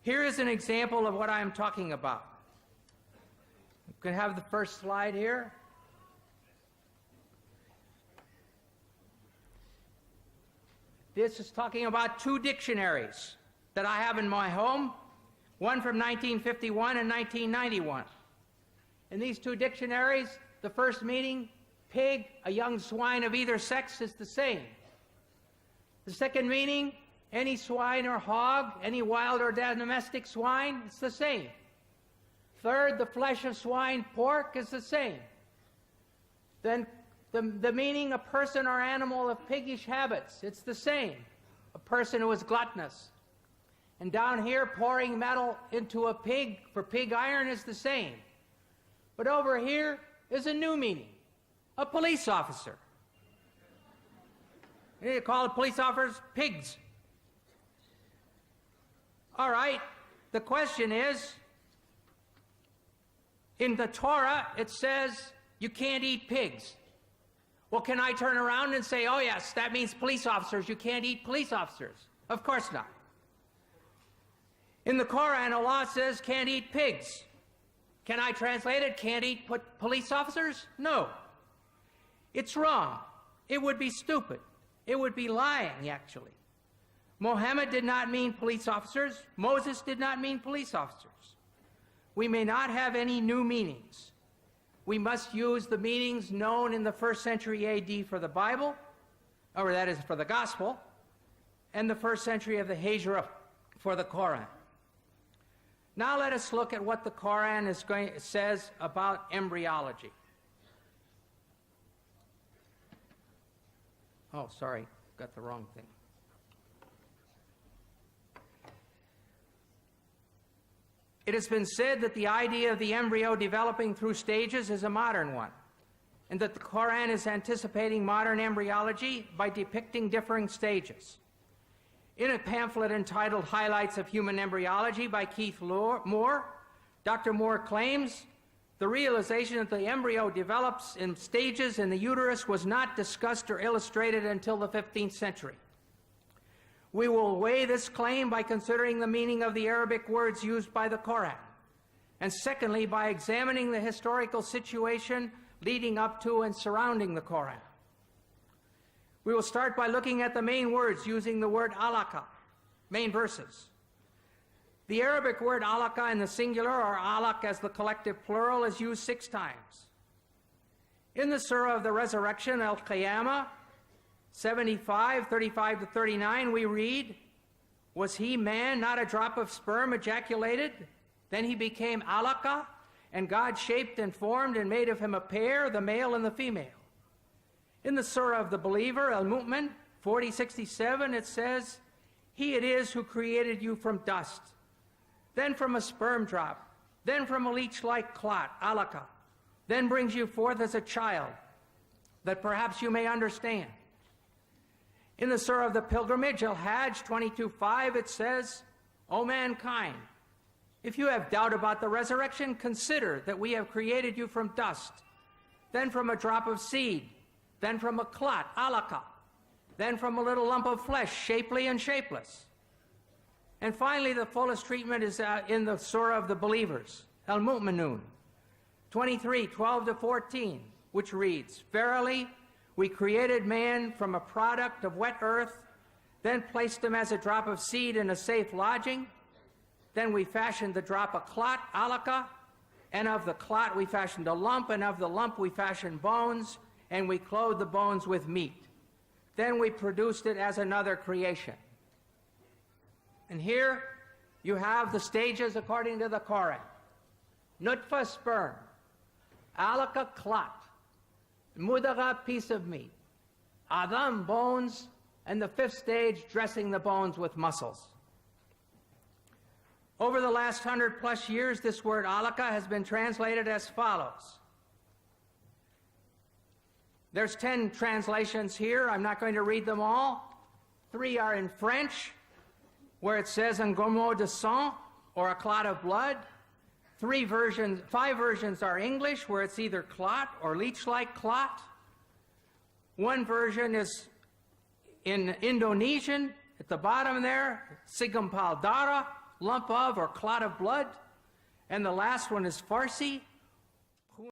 Here is an example of what I'm talking about. You can have the first slide here. This is talking about two dictionaries that I have in my home, one from 1951 and 1991. In these two dictionaries, the first meaning, pig, a young swine of either sex, is the same. The second meaning, any swine or hog, any wild or domestic swine, it's the same. Third, the flesh of swine, pork, is the same. Then the meaning, a person or animal of piggish habits, it's the same. A person who is gluttonous. And down here, pouring metal into a pig for pig iron is the same. But over here is a new meaning, a police officer. You call the police officers pigs. All right, the question is, in the Torah, it says you can't eat pigs. Well, can I turn around and say, oh yes, that means police officers, you can't eat police officers? Of course not. In the Quran, Allah says can't eat pigs. Can I translate it, can't eat police officers? No. It's wrong. It would be stupid. It would be lying, actually. Muhammad did not mean police officers. Moses did not mean police officers. We may not have any new meanings. We must use the meanings known in the 1st century AD for the Bible, or that is for the Gospel, and the 1st century of the Hijra for the Quran. Now let us look at what the Quran says about embryology. Oh, sorry, got the wrong thing. It has been said that the idea of the embryo developing through stages is a modern one, and that the Quran is anticipating modern embryology by depicting differing stages. In a pamphlet entitled Highlights of Human Embryology by Keith Moore, Dr. Moore claims the realization that the embryo develops in stages in the uterus was not discussed or illustrated until the 15th century. We will weigh this claim by considering the meaning of the Arabic words used by the Quran, and secondly, by examining the historical situation leading up to and surrounding the Quran. We will start by looking at the main words using the word alaka, main verses. The Arabic word alaka in the singular, or alaq as the collective plural, is used 6 times. In the Surah of the Resurrection, Al-Qiyamah, 75, 35 to 39, we read, was he man, not a drop of sperm ejaculated? Then he became alaka, and God shaped and formed and made of him a pair, the male and the female. In the Surah of the Believer, Al-Mu'min, 40:67, it says, he it is who created you from dust, then from a sperm drop, then from a leech-like clot, alaka, then brings you forth as a child, that perhaps you may understand. In the Surah of the Pilgrimage, Al-Hajj 22:5, it says, O mankind, if you have doubt about the resurrection, consider that we have created you from dust, then from a drop of seed, then from a clot, alaka, then from a little lump of flesh, shapely and shapeless. And finally, the fullest treatment is in the Surah of the Believers, Al-Mu'minun, 23:12 to 14, which reads, verily, we created man from a product of wet earth, then placed him as a drop of seed in a safe lodging. Then we fashioned the drop a clot, alaka, and of the clot we fashioned a lump, and of the lump we fashioned bones, and we clothed the bones with meat. Then we produced it as another creation. And here you have the stages according to the Quran. Nutfa, sperm. Alaka, clot. Mudagha, piece of meat. Adam, bones. And the 5th stage, dressing the bones with muscles. Over the last 100+ years, this word alaka has been translated as follows. There's 10 translations here. I'm not going to read them all. 3 are in French, where it says un gommot de sang, or a clot of blood. 5 versions are English, where it's either clot or leech-like clot. 1 version is in Indonesian, at the bottom there, Sigampal Dara, lump of or clot of blood. And the last one is Farsi,